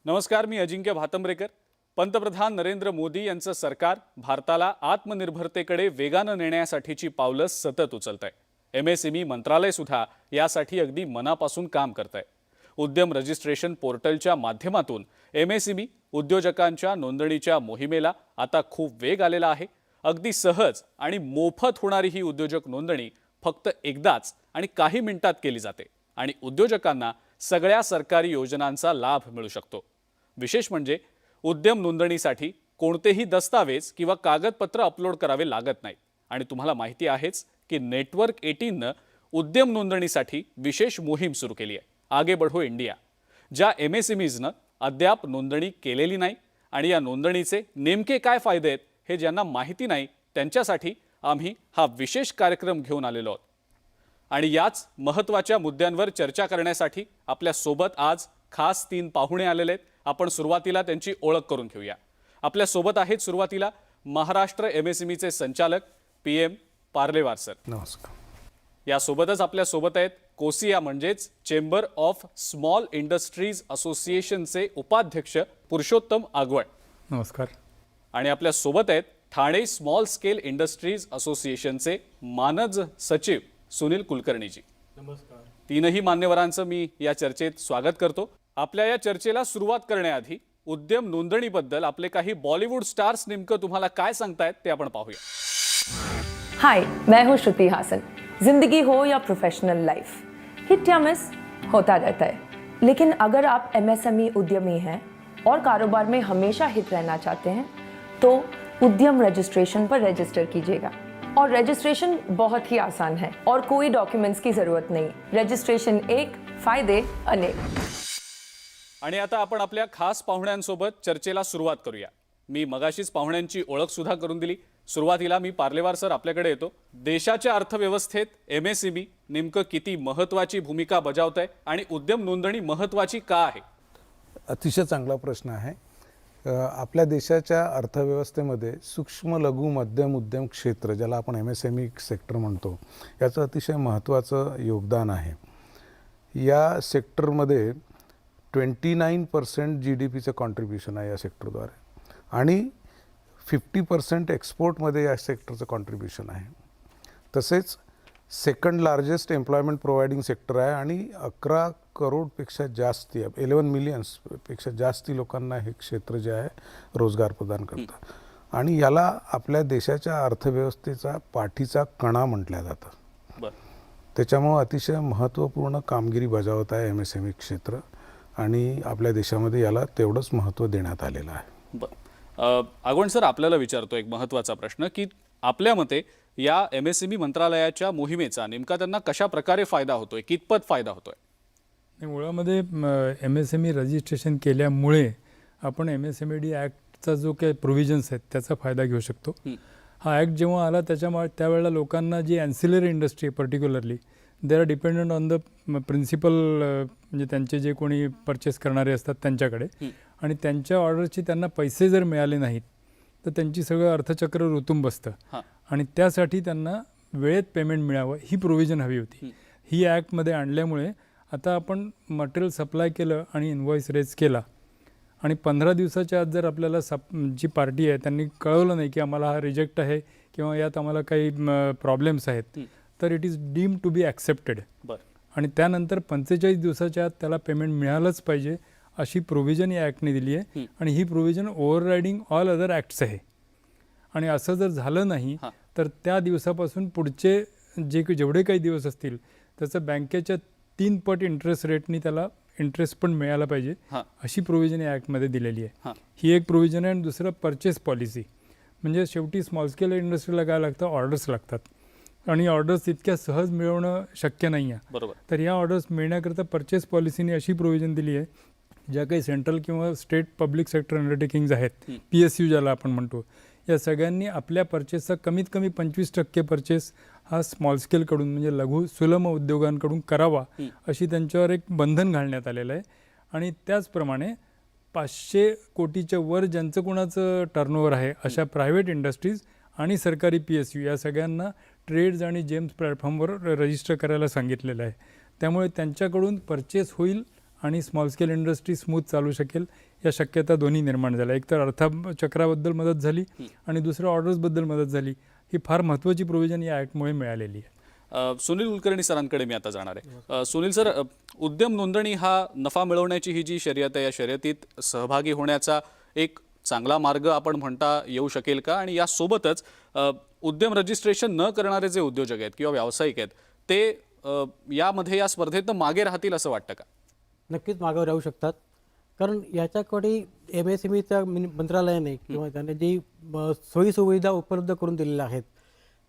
नमस्कार, मी अजिंक्य भातंब्रेकर। पंतप्रधान नरेंद्र मोदी यांचं सरकार भारताला आत्मनिर्भरतेकडे वेगाने नेण्यासाठीची पावलं सतत उचलत आहे। MSME मंत्रालय सुद्धा यासाठी अगदी मनापासून काम करत आहे। उद्यम रजिस्ट्रेशन पोर्टलच्या माध्यमातून MSME उद्योजकांच्या नोंदणीच्या मोहिमेला आता खूप वेग आलेला आहे। अगदी सहज आणि मोफत होणारी ही उद्योजक नोंदणी फक्त एकदाच आणि काही मिनिटात केली जाते आणि उद्योजकांना सगळ्या सरकारी योजनांचा लाभ मिळू शकतो। विशेष म्हणजे उद्यम नोंदणीसाठी कोणतेही दस्तावेज किंवा कागदपत्र अपलोड करावे लागत नाही आणि तुम्हाला माहिती आहेच की नेटवर्क 18 ने उद्यम नोंदणीसाठी विशेष मोहीम सुरू केली आहे, आगे बढ़ो इंडिया। ज्या MSMEs ने अद्याप नोंदणी केलेली नाही आणि या नोंदणीचे नेमके काय फायदे आहेत हे ज्यांना माहिती नाही त्यांच्यासाठी आम्ही हा विशेष कार्यक्रम घेऊन आलेलो आहोत। आणि याच महत्त्वाच्या मुद्द्यांवर चर्चा करण्यासाठी आपल्या सोबत आज खास 3 पाहुणे आलेले आहेत। आपण सुरुवातीला त्यांची ओळख करून घेऊया। आपल्या सोबत आहेत सुरुवातीला महाराष्ट्र MSME चे संचालक PM पार्लेवार सर। नमस्कार। या सोबतच आपल्या सोबत आहेत कोसिया म्हणजेच चेंबर ऑफ स्मॉल इंडस्ट्रीज असोसिएशनचे उपाध्यक्ष पुरुषोत्तम आगवळ। नमस्कार। आणि आपल्या सोबत आहेत ठाणे स्मॉल स्केल इंडस्ट्रीज असोसिएशनचे मानद सचिव सुनील कुलकर्णीजी। नमस्कार। तीनही मान्यवरांचं मी या चर्चेत स्वागत करतो। आपल्या या चर्चेला सुरुवात करण्याआधी उद्यम नोंदणीबद्दल आपले काही बॉलिवूड स्टार्स नेमकं तुम्हाला काय सांगतायत ते आपण पाहूया। हाय, मैं हूँ श्रुति हासन। जिंदगी हो या प्रोफेशनल लाइफ, हिट या मिस होता रहता है, लेकिन अगर आप MSME उद्यमी हैं और कारोबार में हमेशा हिट रहना चाहते हैं तो उद्यम रजिस्ट्रेशन पर रजिस्टर कीजिएगा। और रजिस्ट्रेशन बहुत ही आसान है और कोई डॉक्यूमेंट्स की जरूरत नहीं। रजिस्ट्रेशन एक, फायदे अनेक। आणि आता आपण आपल्या खास पाहुण्यांसोबत चर्चेला सुरुवात करूया। मी मगाशीच पाहुण्यांची ओळख सुद्धा करून दिली। सुरुवातीला मी पार्लेवार सर आपल्याकडे येतो। देशाच्या अर्थव्यवस्थेत MSME नेमकं किती महत्त्वाची भूमिका बजावत आहे आणि उद्यम नोंदणी महत्त्वाची का आहे? अतिशय चांगला प्रश्न आहे। आपल्या देशाच्या अर्थव्यवस्थेमध्ये सूक्ष्म लघु मध्यम उद्यम क्षेत्र ज्याला आपण MSME सेक्टर म्हणतो याचं अतिशय महत्त्वाचं योगदान आहे। या सेक्टरमध्ये 29% GDPचं कॉन्ट्रीब्युशन आहे या सेक्टरद्वारे आणि 50% एक्सपोर्टमध्ये या सेक्टरचं कॉन्ट्रीब्युशन आहे। तसेच second largest employment providing sector आहे आणि 11 करोडपेक्षा जास्त 11 मिलियन्सपेक्षा जास्ती लोकांना हे क्षेत्र जे आहे रोजगार प्रदान करतं आणि याला आपल्या देशाच्या अर्थव्यवस्थेचा पाठीचा कणा म्हटलं जातं। त्याच्यामुळे अतिशय महत्त्वपूर्ण कामगिरी बजावत आहे MSME क्षेत्र आणि आपल्या देशामध्ये याला तेवढंच महत्त्व देण्यात आलेलं आहे। आगवण सर, आपल्याला विचारतो एक महत्त्वाचा प्रश्न की आपल्या मते या MSME मंत्रालयाच्या मोहिमेचा नेमका त्यांना कशा प्रकारे फायदा होतोय, कितपत फायदा होतोय? मुळामध्ये MSME रजिस्ट्रेशन केल्यामुळे आपण MSMED ॲक्टचा जो काही प्रोव्हिजन्स आहेत त्याचा फायदा घेऊ शकतो। हा ॲक्ट जेव्हा आला त्यावेळेला लोकांना जी ancillary industry particularly they are dependent on the principal, म्हणजे त्यांचे जे कोणी परचेस करणारे असतात त्यांच्याकडे, आणि त्यांच्या ऑर्डरची त्यांना पैसे जर मिळाले नाहीत तर त्यांची सगळं अर्थचक्र रुतून बसतं आणि त्यासाठी त्यांना वेळेत पेमेंट मिळावं ही प्रोव्हिजन हवी होती। ही ॲक्टमध्ये आणल्यामुळे आता आपण मटेरियल सप्लाय केलं आणि इनव्हॉइस रेज केला आणि 15 दिवसाच्या आत जर आपल्याला जी पार्टी आहे त्यांनी कळवलं नाही की आम्हाला हा रिजेक्ट आहे किंवा यात आम्हाला काही प्रॉब्लेम्स आहेत तर it is deem to be accepted आणि त्यानंतर 45 दिवसाच्या आत त्याला पेमेंट मिळालंच पाहिजे अशी प्रोव्हिजन या ॲक्टने दिली आहे आणि ही provision overriding all other acts आहे। आणि असं जर झालं नाही तर त्या दिवसापासून पुढचे जेवढे काही दिवस असतील त्याचं बँकेच्या 3 पट इंटरेस्ट रेटनी त्याला इंटरेस्ट पण मिळायला पाहिजे अशी प्रोव्हिजन या ॲक्टमध्ये दिलेली आहे। ही एक प्रोव्हिजन आहे। आणि दुसरं परचेस पॉलिसी, म्हणजे शेवटी स्मॉल स्केल इंडस्ट्रीला काय लागतं, ऑर्डर्स लागतात आणि ऑर्डर्स इतक्या सहज मिळवणं शक्य नाही आहे। तर या ऑर्डर्स मिळण्याकरता परचेस पॉलिसीने अशी प्रोव्हिजन दिली आहे, ज्या काही सेंट्रल किंवा स्टेट पब्लिक सेक्टर अंडरटेकिंग्ज आहेत PSU ज्याला आपण म्हणतो, या सगळ्यांनी आपल्या परचेसचा कमीत कमी 25% परचेस हा स्मॉल स्केलकडून म्हणजे लघु सुलभ उद्योगांकडून करावा अशी त्यांच्यावर एक बंधन घालण्यात आलेलं आहे। आणि त्याचप्रमाणे 500 कोटीच्या वर ज्यांचं कोणाचं टर्नओव्हर आहे अशा प्रायव्हेट इंडस्ट्रीज आणि सरकारी PSU या सगळ्यांना ट्रेड्स आणि जेम्स प्लॅटफॉर्मवर रजिस्टर करायला सांगितलेलं आहे। त्यामुळे त्यांच्याकडून परचेस होईल आणि स्मॉल स्केल इंडस्ट्री स्मूथ चालू शकेल या शक्यता दोन्ही निर्माण झाल्या. एक तर अर्थचक्राबद्दल मदत झाली आणि दुसरं ऑर्डर्सबद्दल मदत झाली. ही फार महत्त्वाची प्रोव्हिजन या ॲक्टमुळे मिळालेली आहे. सुनील कुलकर्णी सरांकडे मी आता जाणार आहे. सुनील सर, उद्यम नोंदणी हा नफा मिळवण्याची ही जी शर्यत आहे, या शर्यतीत सहभागी होण्याचा एक चांगला मार्ग आपण म्हणता येऊ शकेल का? आणि यासोबतच उद्यम रजिस्ट्रेशन न करणारे जे उद्योजक आहेत किंवा व्यावसायिक आहेत ते यामध्ये या स्पर्धेत मागे राहतील असं वाटतं का? नक्कीच मागे राहू शकतात. कारण याच्याकडे MSMEच्या मंत्रालयाने किंवा त्याने जी सोयीसुविधा उपलब्ध करून दिलेल्या आहेत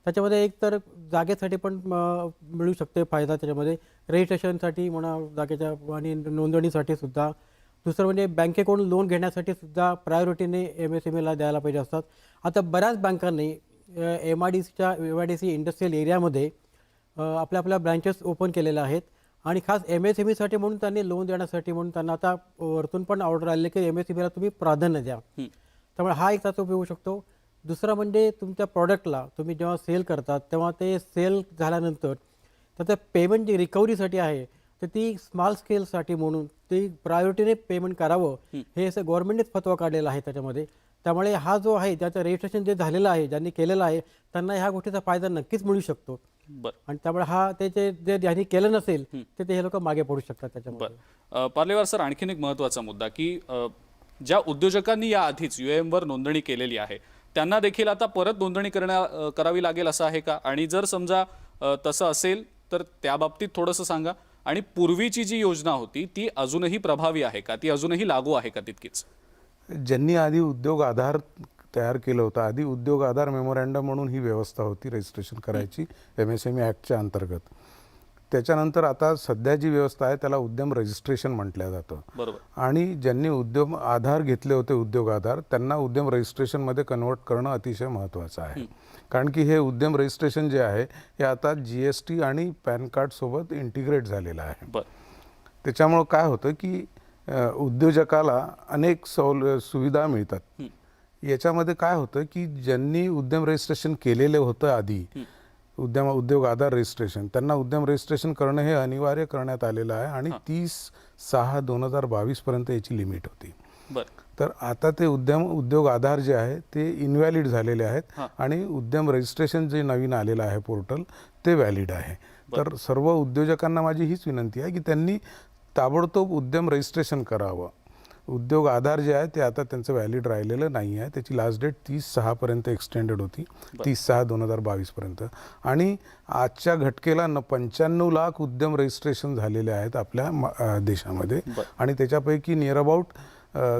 त्याच्यामध्ये एक तर जागेसाठी पण मिळू शकते फायदा. त्याच्यामध्ये रजिस्ट्रेशनसाठी म्हणा, जागेच्या आणि नोंदणीसाठी सुद्धा. दुसरं म्हणजे बँकेकडून लोन घेण्यासाठी सुद्धा प्रायोरिटीने MSMEला द्यायला पाहिजे असतात. आता बऱ्याच बँकांनी MIDC इंडस्ट्रियल एरियामध्ये आपल्या ब्रँचेस ओपन केलेल्या आहेत आणि खास MSMEसाठी म्हणून त्यांनी लोन देण्यासाठी म्हणून त्यांना आता वरतून पण ऑर्डर आले की MSMEला तुम्ही प्राधान्य द्या. त्यामुळे हा एक त्याचा उपयोग होऊ शकतो. दुसरा म्हणजे तुमच्या प्रॉडक्टला तुम्ही जेव्हा सेल करतात तेव्हा ते सेल झाल्यानंतर त्याचं पेमेंट जी रिकव्हरीसाठी आहे तर ती स्मॉल स्केलसाठी म्हणून ती प्रायोरिटीने पेमेंट करावं हे असं गव्हर्नमेंटनेच फतवा काढलेला आहे त्याच्यामध्ये. त्यामुळे हा जो आहे त्याचं रजिस्ट्रेशन जे झालेलं आहे, ज्यांनी केलेलं आहे त्यांना ह्या गोष्टीचा फायदा नक्कीच मिळू शकतो. आणि त्यामुळे हा त्याचे जे ज्यांनी केलं नसेल ते हे लोक मागे पडू शकतात त्याच्यामध्ये. पार्लेवार सर, आणखीन एक महत्त्वाचा मुद्दा की ज्या उद्योजकांनी या आधीच UAM वर नोंदणी केलेली आहे त्यांना देखील आता परत नोंदणी करावी लागेल असं आहे का? आणि जर समजा तसं असेल तर त्या बाबतीत थोडंसं सांगा. आणि पूर्वीची जी योजना होती ती अजूनही प्रभावी आहे का? ती अजूनही लागू आहे का तितकीच? ज्यांनी आधी उद्योग आधार तयार केलं होतं, आधी उद्योग आधार मेमोरँडम म्हणून ही व्यवस्था होती रजिस्ट्रेशन करायची MSME ॲक्टच्या अंतर्गत. त्याच्यानंतर आता सध्या जी व्यवस्था आहे त्याला उद्यम रजिस्ट्रेशन म्हटलं जातं. बरोबर. आणि ज्यांनी उद्यम आधार घेतले होते, उद्योग आधार, त्यांना उद्यम रजिस्ट्रेशनमध्ये कन्वर्ट करणं अतिशय महत्त्वाचं आहे. कारण की हे उद्यम रजिस्ट्रेशन जे आहे हे आता GST आणि पॅन कार्डसोबत इंटिग्रेट झालेलं आहे. त्याच्यामुळं काय होतं की उद्योजकाला अनेक सुविधा मिळतात. याच्यामध्ये काय होतं की ज्यांनी उद्यम रजिस्ट्रेशन केलेलं होतं आधी, उद्योग आधार रजिस्ट्रेशन, त्यांना उद्यम रजिस्ट्रेशन करणं हे अनिवार्य करण्यात आलेलं आहे आणि 30/6/2022 पर्यंत याची लिमिट होती. तर आता ते उद्योग आधार जे आहे ते इनव्हॅलिड झालेले आहेत आणि उद्यम रजिस्ट्रेशन जे नवीन आलेलं आहे पोर्टल ते व्हॅलिड आहे. तर सर्व उद्योजकांना माझी हीच विनंती आहे की त्यांनी ताबडतोब उद्यम रजिस्ट्रेशन करावं. उद्योग आधार जे आहे ते आता त्यांचं व्हॅलिड राहिलेलं नाही आहे. त्याची लास्ट डेट 30/6 पर्यंत एक्सटेंडेड होती, 30/6/2022 पर्यंत. आणि आजच्या घटकेला 95 लाख उद्यम रजिस्ट्रेशन झालेले आहेत आपल्या देशामध्ये. आणि त्याच्यापैकी नियर अबाउट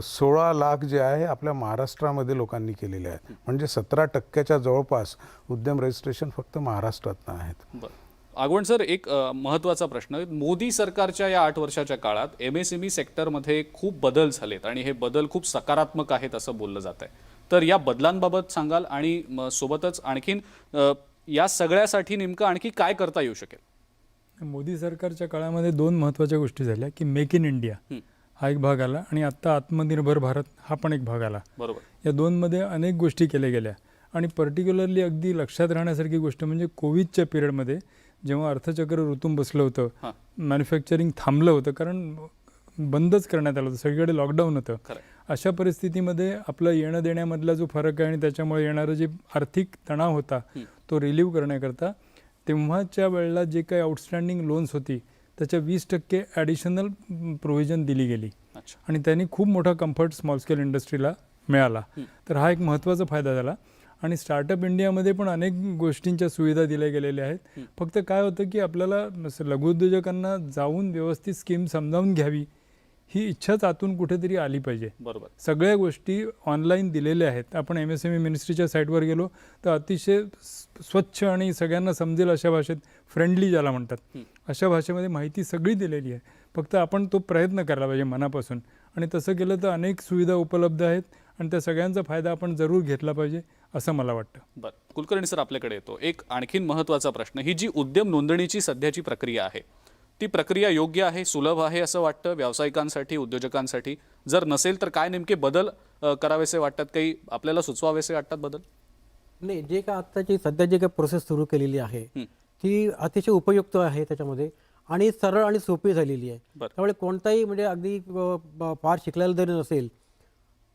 16 लाख जे आहे आपल्या महाराष्ट्रामध्ये लोकांनी केलेले आहेत. म्हणजे 17% जवळपास उद्यम रजिस्ट्रेशन फक्त महाराष्ट्रातनं आहेत. आगवण सर, एक महत्त्वाचा प्रश्न. मोदी सरकारच्या या 8 वर्षाच्या काळात MSME सेक्टरमध्ये खूप बदल झालेत आणि हे बदल खूप सकारात्मक आहेत असं बोललं जात आहे. तर या बदलांबाबत सांगाल आणि सोबतच आणखीन या सगळ्यासाठी नेमकं आणखी काय करता येऊ शकेल? मोदी सरकारच्या काळामध्ये 2 महत्त्वाच्या गोष्टी झाल्या की मेक इन इंडिया हा एक भाग आला आणि आत्ता आत्मनिर्भर भारत हा पण एक भाग आला. बरोबर. या 2मध्ये अनेक गोष्टी केल्या गेल्या आणि पर्टिक्युलरली अगदी लक्षात राहण्यासारखी गोष्ट म्हणजे कोविडच्या पिरियडमध्ये जेव्हा अर्थचक्र ऋतून बसलं होतं, मॅन्युफॅक्चरिंग थांबलं होतं कारण बंदच करण्यात आलं होतं, सगळीकडे लॉकडाऊन होतं. अशा परिस्थितीमध्ये आपलं येणं देण्यामधला जो फरक आहे आणि त्याच्यामुळे येणारं जे आर्थिक तणाव होता तो रिलीव्ह करण्याकरता तेव्हाच्या वेळेला जे काही आउटस्टँडिंग लोन्स होती त्याच्या 20% ॲडिशनल प्रोव्हिजन दिली गेली आणि त्यांनी खूप मोठा कम्फर्ट स्मॉल स्केल इंडस्ट्रीला मिळाला. तर हा एक महत्त्वाचा फायदा झाला. आणि स्टार्टअप इंडियामध्ये पण अनेक गोष्टींच्या सुविधा दिल्या गेलेल्या आहेत. फक्त काय होतं की आपल्याला लघुउद्योजकांना जाऊन व्यवस्थित स्कीम समजावून घ्यावी ही इच्छाच आतून कुठेतरी आली पाहिजे. बरोबर. सगळ्या गोष्टी ऑनलाईन दिलेल्या आहेत. आपण MSME मिनिस्ट्रीच्या साईटवर गेलो तर अतिशय स्वच्छ आणि सगळ्यांना समजेल अशा भाषेत, फ्रेंडली ज्याला म्हणतात अशा भाषेमध्ये माहिती सगळी दिलेली आहे. फक्त आपण तो प्रयत्न करायला पाहिजे मनापासून आणि तसं केलं तर अनेक सुविधा उपलब्ध आहेत आणि त्या सगळ्यांचा फायदा आपण जरूर घेतला पाहिजे असं मला वाटतं. बरं, कुलकर्णी सर आपल्याकडे येतो. एक आणखीन महत्त्वाचा प्रश्न, ही जी उद्यम नोंदणीची सध्याची प्रक्रिया आहे ती प्रक्रिया योग्य आहे, सुलभ आहे असं वाटतं व्यावसायिकांसाठी, उद्योजकांसाठी? जर नसेल तर काय नेमके बदल करावेसे वाटतात, काही आपल्याला सुचवावेसे वाटतात बदल? नाही, जे का आत्ताची सध्या जे काही प्रोसेस सुरू केलेली आहे ती अतिशय उपयुक्त आहे त्याच्यामध्ये. आणि सरळ आणि सोपी झालेली आहे. बरं. त्यामुळे कोणताही म्हणजे अगदी फार शिकलेला जरी नसेल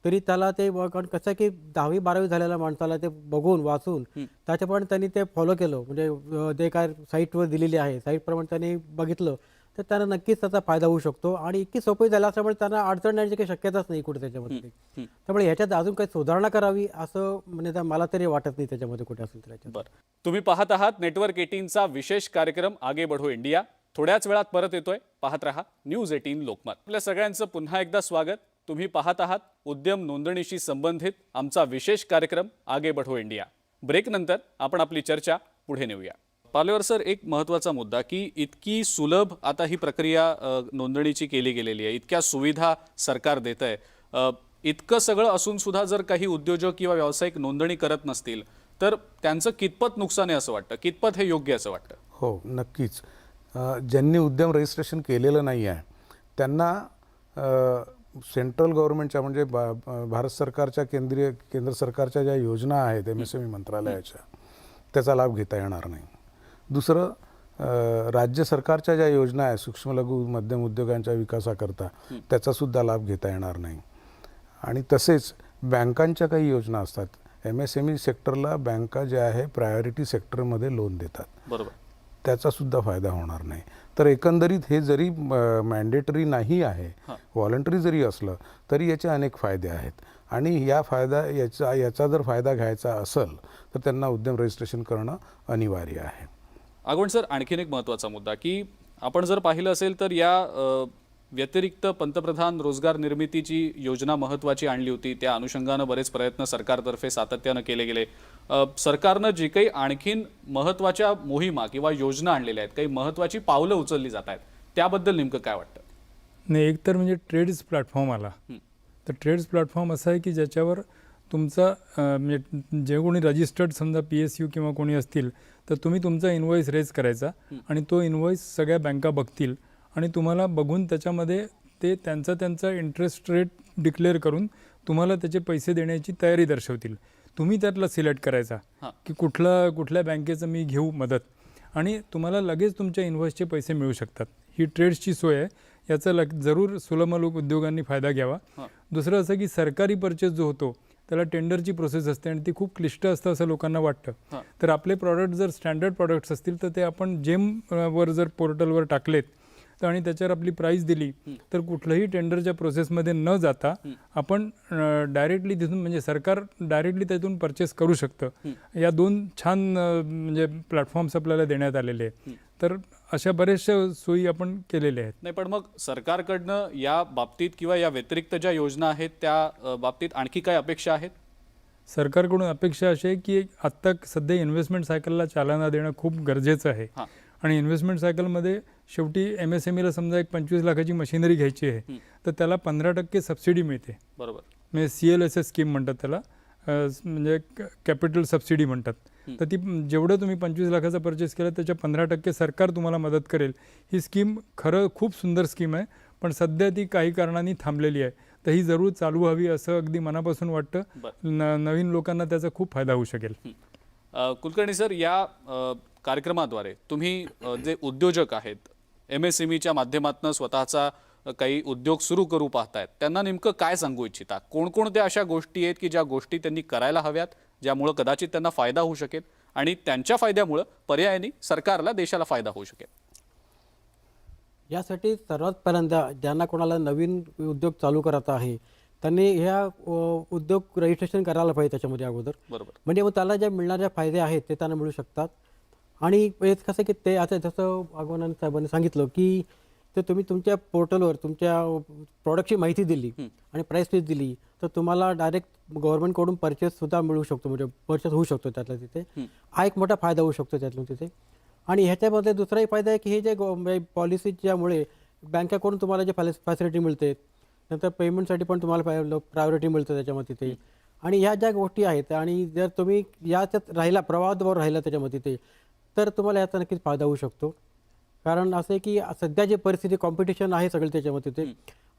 तरी त्याला ते कारण कसं आहे की 10वी 12वी झालेल्या माणसाला ते बघून वाचून त्याच्याप्रमाणे त्यांनी ते फॉलो केलं म्हणजे ते काय साईटवर दिलेली आहे साईटप्रमाणे त्यांनी बघितलं तर त्यांना नक्कीच त्याचा फायदा होऊ शकतो आणि इतकी सोपी झाली असल्यामुळे त्यांना अडचण येण्याची काही शक्यताच नाही कुठे त्याच्यामध्ये. त्यामुळे ह्याच्यात अजून काही सुधारणा करावी असं म्हणजे मला तरी वाटत नाही त्याच्यामध्ये कुठे असेल तर याच्यात. बरं, तुम्ही पाहत आहात नेटवर्क 18चा विशेष कार्यक्रम आगे बढो इंडिया. थोड्याच वेळात परत येतोय. पाहत रहा न्यूज 18 लोकमत. आपल्या सगळ्यांचं पुन्हा एकदा स्वागत. तुम्ही पाहत आहात उद्यम नोंदणीशी संबंधित आमचा विशेष कार्यक्रम आगे बढो इंडिया. ब्रेक नंतर आपण आपली चर्चा पुढे नेऊया. पालेवर सर, एक महत्त्वाचा मुद्दा की इतकी सुलभ आता ही प्रक्रिया नोंदणीची केली गेलेली आहे, इतक्या सुविधा सरकार देत आहे, इतकं सगळं असून सुद्धा जर काही उद्योजक किंवा व्यावसायिक नोंदणी करत नसतील तर त्यांचं कितपत नुकसान आहे असं वाटतं, कितपत हे योग्य असं वाटतं? हो, नक्कीच. ज्यांनी उद्यम रजिस्ट्रेशन केलेलं नाही आहे त्यांना सेंट्रल गव्हर्नमेंटच्या म्हणजे भारत सरकारच्या केंद्र सरकारच्या ज्या योजना आहेत MSME मंत्रालयाच्या त्याचा लाभ घेता येणार नाही. दुसरं, राज्य सरकारच्या ज्या योजना आहेत सूक्ष्म लघु मध्यम उद्योगांच्या विकासाकरता त्याचासुद्धा लाभ घेता येणार नाही. आणि तसेच बँकांच्या काही योजना असतात. MSME सेक्टरला बँका ज्या आहे प्रायोरिटी सेक्टरमध्ये लोन देतात, बरोबर, त्याचासुद्धा फायदा होणार नाही. तर एकंदरीत हे जरी मॅन्डेटरी नाही आहे, व्हॉलंटरी जरी असलं तरी याचे अनेक फायदे आहेत आणि याचा जर फायदा घ्यायचा असेल तर त्यांना उद्यम रजिस्ट्रेशन करणं अनिवार्य आहे. आगवण सर, आणखीन एक महत्त्वाचा मुद्दा की आपण जर पाहिलं असेल तर या व्यतिरिक्त पंतप्रधान रोजगार निर्मितीची योजना महत्त्वाची आणली होती. त्या अनुषंगानं बरेच प्रयत्न सरकारतर्फे सातत्यानं केले गेले. सरकारनं जी काही आणखीन महत्त्वाच्या मोहिमा किंवा योजना आणलेल्या आहेत, काही महत्त्वाची पावलं उचलली जात आहेत, त्याबद्दल नेमकं काय वाटतं? नाही, एक तर म्हणजे ट्रेड्स प्लॅटफॉर्म आला. तर ट्रेड्स प्लॅटफॉर्म असा आहे की ज्याच्यावर तुमचा म्हणजे जे कोणी रजिस्टर्ड समजा PSU किंवा कोणी असतील तर तुम्ही तुमचा इनवॉइस रेज करायचा आणि तो इनवॉइस सगळ्या बँका बघतील आणि तुम्हाला बघून त्याच्यामध्ये ते त्यांचा इंटरेस्ट रेट डिक्लेअर करून तुम्हाला त्याचे पैसे देण्याची तयारी दर्शवतील. तुम्ही त्यातला सिलेक्ट करायचा की कुठल्या बँकेचं मी घेऊ मदत आणि तुम्हाला लगेच तुमच्या इनव्हॉइसचे पैसे मिळू शकतात. ही ट्रेड्सची सोय आहे. याचा जरूर सुलभ उद्योगांनी फायदा घ्यावा. दुसरं असं की सरकारी परचेस जो होतो त्याला टेंडरची प्रोसेस असते आणि ती खूप क्लिष्ट असतं असं लोकांना वाटतं. तर आपले प्रॉडक्ट जर स्टँडर्ड प्रॉडक्ट्स असतील तर ते आपण जेमवर जर पोर्टलवर टाकलेत तर आणि त्याच्यावर आपली प्राईस दिली तर कुठल्याही टेंडरच्या प्रोसेसमध्ये न जाता आपण डायरेक्टली तिथून म्हणजे सरकार डायरेक्टली त्यातून परचेस करू शकतं. या 2 छान म्हणजे प्लॅटफॉर्म्स आपल्याला देण्यात आलेले आहेत. तर अशा बऱ्याचशा सोयी आपण केलेल्या आहेत. नाही, पण मग सरकारकडनं या बाबतीत किंवा या व्यतिरिक्त ज्या योजना आहेत त्या बाबतीत आणखी काय अपेक्षा आहेत? सरकारकडून अपेक्षा अशी आहे की आत्ता सध्या इन्व्हेस्टमेंट सायकलला चालना देणं खूप गरजेचं आहे आणि इन्व्हेस्टमेंट सायकलमध्ये शेवटी MSMEला समजा एक 25 लाखाची मशिनरी घ्यायची आहे तर त्याला 15% सबसिडी मिळते. बरोबर, म्हणजे CLSS स्कीम म्हणतात त्याला, म्हणजे कॅपिटल सबसिडी म्हणतात. तर ती जेवढं तुम्ही 25 लाखाचा परचेस केला त्याच्या 15% सरकार तुम्हाला मदत करेल. ही स्कीम खरं खूप सुंदर स्कीम आहे पण सध्या ती काही कारणांनी थांबलेली आहे. तर ही जरूर चालू व्हावी असं अगदी मनापासून वाटतं. नवीन लोकांना त्याचा खूप फायदा होऊ शकेल. कुलकर्णी सर, या कार्यक्रमाद्वारे तुम्ही जे उद्योजक आहेत MSMEच्या माध्यमातून स्वतःचा काही उद्योग सुरू करू पाहतायत त्यांना नेमकं काय सांगू इच्छिता? कोणकोणत्या अशा गोष्टी आहेत की ज्या गोष्टी त्यांनी करायला हव्यात ज्यामुळं कदाचित त्यांना फायदा होऊ शकेल आणि त्यांच्या फायद्यामुळं पर्यायाने सरकारला देशाला फायदा होऊ शकेल? यासाठी सर्वात पहिल्यांदा ज्यांना कोणाला नवीन उद्योग चालू करायचा आहे त्यांनी ह्या उद्योग रजिस्ट्रेशन करायला पाहिजे त्याच्यामध्ये अगोदर. बरोबर, म्हणजे मग त्याला जे मिळणारे फायदे आहेत ते त्यांना मिळू शकतात. आणि हेच कसं की ते आता जसं अगोदर साहेबांनी सांगितलं की ते तुम्ही तुमच्या पोर्टलवर तुमच्या प्रॉडक्टची माहिती दिली आणि प्राईस लिस्ट दिली तर तुम्हाला डायरेक्ट गव्हर्नमेंटकडून परचेससुद्धा मिळू शकतो, म्हणजे परचेस होऊ शकतो त्यातला तिथे. हा एक मोठा फायदा होऊ शकतो त्यातून तिथे. आणि ह्याच्यामध्ये दुसराही फायदा आहे की हे जे पॉलिसीच्यामुळे बँकेकडून तुम्हाला जे फॅसिलिटी मिळते नंतर पेमेंटसाठी पण तुम्हाला प्रायोरिटी मिळतं त्याच्यामध्ये तिथे. आणि ह्या ज्या गोष्टी आहेत आणि जर तुम्ही याच्यात राहिला प्रवाहाबरोबर राहिला त्याच्यामध्ये ते तर तुम्हाला याचा नक्कीच फायदा होऊ शकतो. कारण असं आहे की सध्या जी परिस्थिती कॉम्पिटिशन आहे सगळं त्याच्यामध्ये ते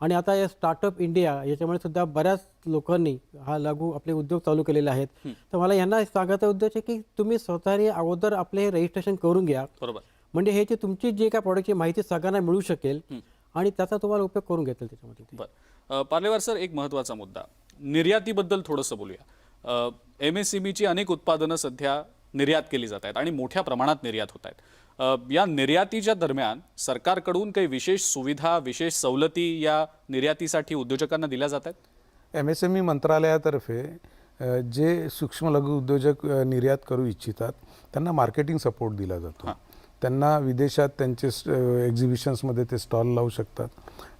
आणि आता या स्टार्टअप इंडिया याच्यामुळे सुद्धा बऱ्याच लोकांनी हा आपले उद्योग चालू केलेले आहेत. तर मला यांना सांगायचा उद्देश आहे की तुम्ही स्वतःने अगोदर आपले रजिस्ट्रेशन करून घ्या. बरोबर, म्हणजे ह्याची तुमची जे काय प्रॉडक्टची माहिती सगळ्यांना मिळू शकेल आणि त्याचा तुम्हाला उपयोग करून घेता येईल त्याच्यामध्ये. बरं पार्लेवार सर, एक महत्त्वाचा मुद्दा, निर्यातीबद्दल थोडंसं बोलूया. MSMEची अनेक उत्पादनं सध्या निर्यात केली जात आहेत आणि मोठ्या प्रमाणात निर्यात होत आहेत. या निर्यातीच्या दरम्यान सरकारकडून काही विशेष सुविधा, विशेष सवलती या निर्यातीसाठी उद्योजकांना दिल्या जात आहेत? MSME मंत्रालयातर्फे जे सूक्ष्म लघु उद्योजक निर्यात करू इच्छितात त्यांना मार्केटिंग सपोर्ट दिला जातो. त्यांना विदेशात त्यांचे एक्झिबिशन्समध्ये ते स्टॉल लावू शकतात.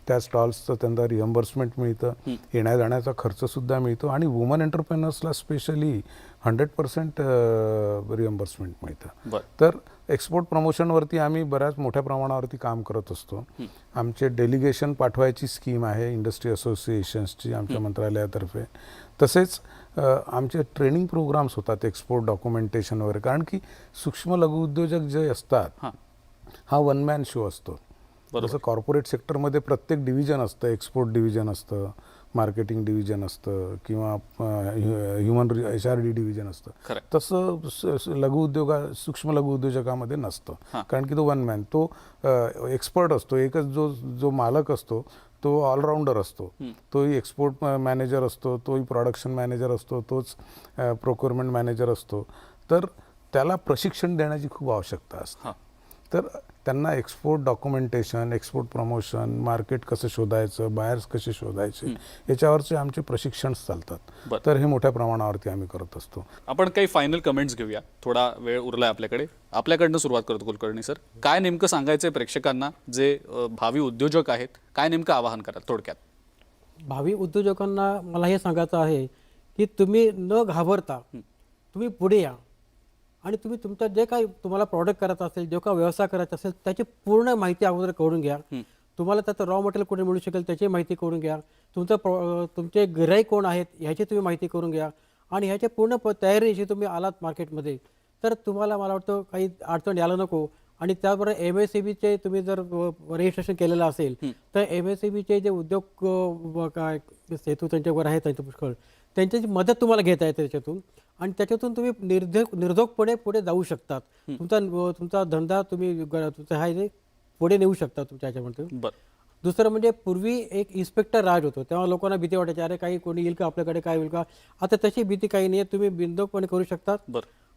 त्या स्टॉल्सचं त्यांना रिएम्बर्समेंट मिळतं, येण्या जाण्याचा खर्चसुद्धा मिळतो आणि वुमन एंटरप्रेनर्सला स्पेशली 100% रिएम्बर्समेंट मिळतं. तर एक्सपोर्ट प्रमोशनवरती आम्ही बऱ्याच मोठ्या प्रमाणावरती काम करत असतो. आमचे डेलिगेशन पाठवायची स्कीम आहे इंडस्ट्री असोसिएशन्सची आमच्या मंत्रालयातर्फे. तसेच आमचे ट्रेनिंग प्रोग्राम्स होतात एक्सपोर्ट डॉक्युमेंटेशन वगैरे, कारण की सूक्ष्म लघु उद्योजक जे असतात हा वन मॅन शो असतो. जसं कॉर्पोरेट सेक्टरमध्ये प्रत्येक डिव्हिजन असतं, एक्सपोर्ट डिव्हिजन असतं, मार्केटिंग डिव्हिजन असतं किंवा ह्युमन HRD डिव्हिजन असतं. तसं सूक्ष्म लघु उद्योजकामध्ये नसतं, कारण की तो वन मॅन, तो एक्सपर्ट असतो. एकच जो मालक असतो तो ऑलराऊंडर असतो. तोही एक्सपोर्ट मॅनेजर असतो, तोही प्रोडक्शन मॅनेजर असतो, तोच प्रोक्युरमेंट मॅनेजर असतो. तर त्याला प्रशिक्षण देण्याची खूप आवश्यकता असते. तर त्यांना export documentation, export promotion, market कसं शोधायचं, बायर्स कसे शोधायचे, याच्यावरचे आमचे प्रशिक्षण चालतात. तर हे मोठ्या प्रमाणावरती आम्ही करत असतो. आपण काही फायनल कमेंट्स घेऊया, थोडा वेळ उरलाय आपल्याकडे. आपल्याकडनं सुरुवात करतो कुलकर्णी सर. काय नेमकं सांगायचंय प्रेक्षकांना जे भावी उद्योजक आहेत, काय नेमकं आवाहन कराल थोडक्यात? भावी उद्योजकांना मला हे सांगायचं आहे की तुम्ही न घाबरता तुम्ही पुढे या आणि तुम्ही तुमचं जे काही तुम्हाला प्रॉडक्ट करायचं असेल, जो काही व्यवसाय करायचा असेल त्याची पूर्ण माहिती अगोदर करून घ्या. तुम्हाला त्याचं रॉ मटेरियल कुठे मिळू शकेल त्याची माहिती करून घ्या. तुमचे गिराईक कोण आहेत ह्याची तुम्ही माहिती करून घ्या आणि ह्याची पूर्ण तयारीशी तुम्ही आलात मार्केटमध्ये तर तुम्हाला मला वाटतं काही अडचण यायला नको. आणि त्याचबरोबर MSMEचे तुम्ही जर रजिस्ट्रेशन केलेलं असेल तर MSMEचे जे उद्योग काय सेतू त्यांच्यावर आहे त्यांच्या पुष्कळ, त्यांच्याची मदत तुम्हाला घेता येते त्याच्यातून आणि त्याच्यातून तुम्ही निर्धोकपणे पुढे जाऊ शकतात. तुमचा धंदा तुम्ही तुमचा हा जे पुढे नेऊ शकता तुमच्या ह्याच्यामध्ये. दुसरं म्हणजे पूर्वी एक इन्स्पेक्टर राज होतो, तेव्हा लोकांना भीती वाटायची, अरे काही कोणी येईल का आपल्याकडे, काय होईल का. आता तशी भीती काही नाही आहे, तुम्ही बिनधोकपणे करू शकतात.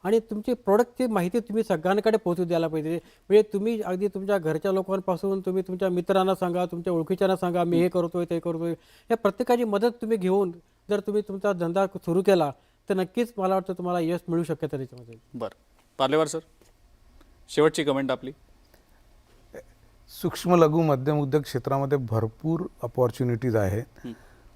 आणि तुमची प्रोडक्टची माहिती तुम्ही सगळ्यांकडे पोहोचू द्यायला पाहिजे. म्हणजे तुम्ही अगदी तुमच्या घरच्या लोकांपासून तुम्ही तुमच्या मित्रांना सांगा, तुमच्या ओळखीच्यांना सांगा, मी हे करतोय ते करतोय. या प्रत्येकाची मदत तुम्ही घेऊन जर तुम्ही तुमचा धंदा सुरू केला तर नक्कीच मला वाटतं तुम्हाला यश मिळू शकतं त्याच्यामध्ये. बरं पार्लेवार सर, शेवटची कमेंट आपली. सूक्ष्म लघु मध्यम उद्योग क्षेत्रामध्ये भरपूर अपॉर्च्युनिटीज आहेत.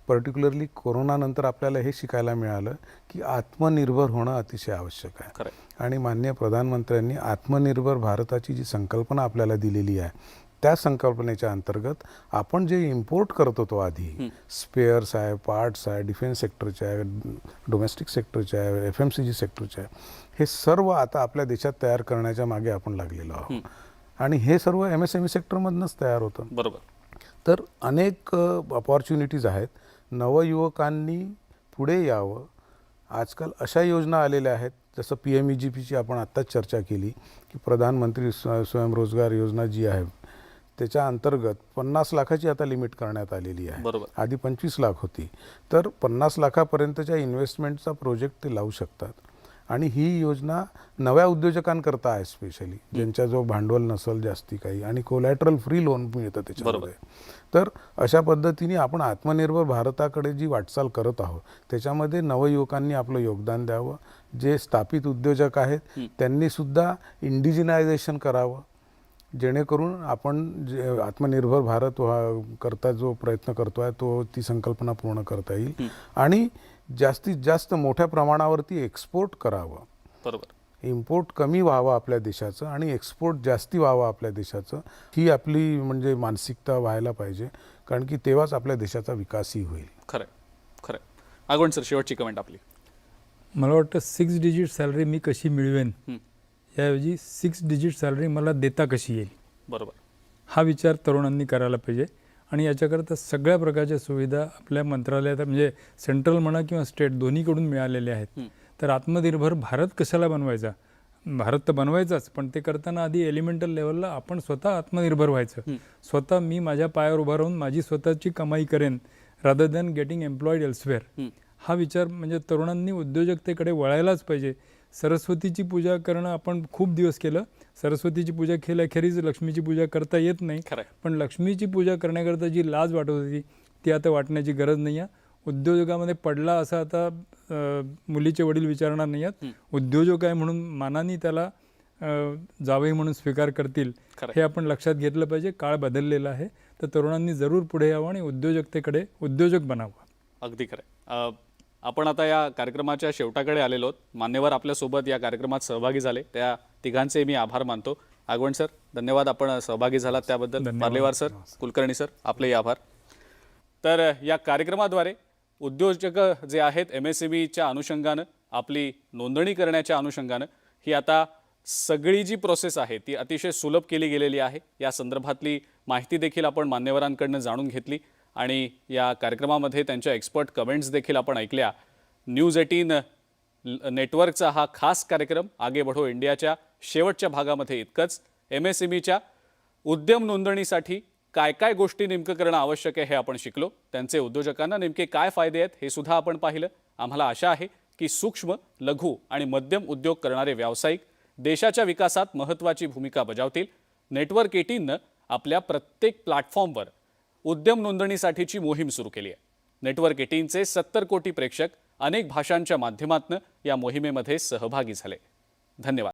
पर्टिक्युलरली कोरोनानंतर आपल्याला हे शिकायला मिळालं की आत्मनिर्भर होणं अतिशय आवश्यक आहे. आणि माननीय प्रधानमंत्र्यांनी आत्मनिर्भर भारताची जी संकल्पना आपल्याला दिलेली आहे त्या संकल्पनेच्या अंतर्गत आपण जे इम्पोर्ट करत होतो आधी, स्पेअर्स आहे, पार्ट्स आहे, डिफेन्स सेक्टरचे आहे, डोमेस्टिक सेक्टरचे आहे, FMCG सेक्टरचे आहे, हे सर्व आता आपल्या देशात तयार करण्याच्या मागे आपण लागलेलो आहोत. आणि हे सर्व MSME सेक्टरमधूनच तयार होतं. बरोबर. तर अनेक अपॉर्च्युनिटीज आहेत. नवयुवकांनी पुढे यावं. आजकाल अशा योजना आलेल्या आहेत जसं PMEGPची आपण आत्ताच चर्चा केली की प्रधानमंत्री स्वयंरोजगार योजना जी आहे त्याच्या अंतर्गत 50 लाखाची आता लिमिट करण्यात आलेली आहे. आधी 25 लाख होती. तर 50 लाखापर्यंतच्या इन्व्हेस्टमेंटचा प्रोजेक्ट ते लावू शकतात. आणि ही योजना नव्या उद्योजकांकरता आहे, स्पेशली ज्यांच्याजवळ भांडवल नसेल जास्ती काही, आणि कोलॅटरल फ्री लोन मिळतं त्याच्यामध्ये. तर अशा पद्धतीने आपण आत्मनिर्भर भारताकडे जी वाटचाल करत आहोत त्याच्यामध्ये नवयुवकांनी आपलं योगदान द्यावं. जे स्थापित उद्योजक आहेत त्यांनीसुद्धा इंडिजिनायझेशन करावं, जेणेकरून आपण जे आत्मनिर्भर भारत करता जो प्रयत्न करतो आहे तो ती संकल्पना पूर्ण करता येईल. आणि जास्तीत जास्त मोठ्या प्रमाणावरती एक्सपोर्ट करावं. बरोबर. इम्पोर्ट कमी व्हावं आपल्या देशाचं आणि एक्सपोर्ट जास्ती व्हावं आपल्या देशाचं, ही आपली म्हणजे मानसिकता व्हायला पाहिजे, कारण की तेव्हाच आपल्या देशाचा विकासही होईल. खरं खरं. आगवण सर, शेवटची कमेंट आपली. मला वाटतं 6 डिजिट सॅलरी मी कशी मिळवेन याऐवजी 6 डिजिट सॅलरी मला देता कशी येईल. बरोबर. हा विचार तरुणांनी करायला पाहिजे. आणि याच्याकरता सगळ्या प्रकारच्या सुविधा आपल्या मंत्रालयात म्हणजे सेंट्रल म्हणा किंवा स्टेट दोन्हीकडून मिळालेल्या आहेत. तर आत्मनिर्भर भारत कशाला बनवायचा, भारत तर बनवायचाच, पण ते करताना आधी एलिमेंटल लेवलला आपण स्वतः आत्मनिर्भर व्हायचं. स्वतः मी माझ्या पायावर उभा राहून माझी स्वतःची कमाई करेन रादर दॅन गेटिंग एम्प्लॉईड एल्सवेअर. हा विचार म्हणजे तरुणांनी उद्योजकतेकडे वळायलाच पाहिजे. सरस्वतीची पूजा करणं आपण खूप दिवस केलं. सरस्वतीची पूजा केल्याखेरीज लक्ष्मीची पूजा करता येत नाही. पण लक्ष्मीची पूजा करण्याकरता जी लाज वाटत होती ती आता वाटण्याची गरज नाही आहे. उद्योजकामध्ये पडला असं आता मुलीचे वडील विचारणार नाही आहेत. उद्योजक आहे म्हणून मानाने त्याला जावई म्हणून स्वीकार करतील हे आपण लक्षात घेतलं पाहिजे. काळ बदललेला आहे, तर तरुणांनी जरूर पुढे यावं आणि उद्योजकतेकडे उद्योजक बनावं. अगदी खरं. आपण आता या कार्यक्रमाच्या शेवटाकडे आलेलो आहोत. मान्यवर आपल्यासोबत या कार्यक्रमात सहभागी झाले, त्या तिघांचे मी आभार मानतो. आगवण सर, धन्यवाद, आपण सहभागी झालात त्याबद्दल. पार्लेवार सर, कुलकर्णी सर, आपलेही आभार. तर या कार्यक्रमाद्वारे उद्योजक जे आहेत MSMEच्या अनुषंगानं, आपली नोंदणी करण्याच्या अनुषंगानं ही आता सगळी जी प्रोसेस आहे ती अतिशय सुलभ केली गेलेली आहे. या संदर्भातली माहिती देखील आपण मान्यवरांकडनं जाणून घेतली आणि या कार्यक्रमामध्ये त्यांच्या एक्सपर्ट कमेंट्स देखील आपण ऐकल्या. न्यूज 18 नेटवर्कचा हा खास कार्यक्रम आगे बढो इंडियाच्या शेवटच्या भागामध्ये इतकंच. MSMEच्या उद्यम नोंदणीसाठी काय काय गोष्टी नेमकं करणं आवश्यक आहे हे आपण शिकलो. त्यांचे उद्योजकांना नेमके काय फायदे आहेत हे सुद्धा आपण पाहिलं. आम्हाला आशा आहे की सूक्ष्म, लघु आणि मध्यम उद्योग करणारे व्यावसायिक देशाच्या विकासात महत्त्वाची भूमिका बजावतील. नेटवर्क 18नं आपल्या प्रत्येक प्लॅटफॉर्मवर उद्यम नोंदणीसाठीची मोहीम सुरू केली आहे. नेटवर्क 18चे 70 कोटी प्रेक्षक अनेक भाषांच्या माध्यमातून या मोहिमेमध्ये सहभागी झाले. धन्यवाद.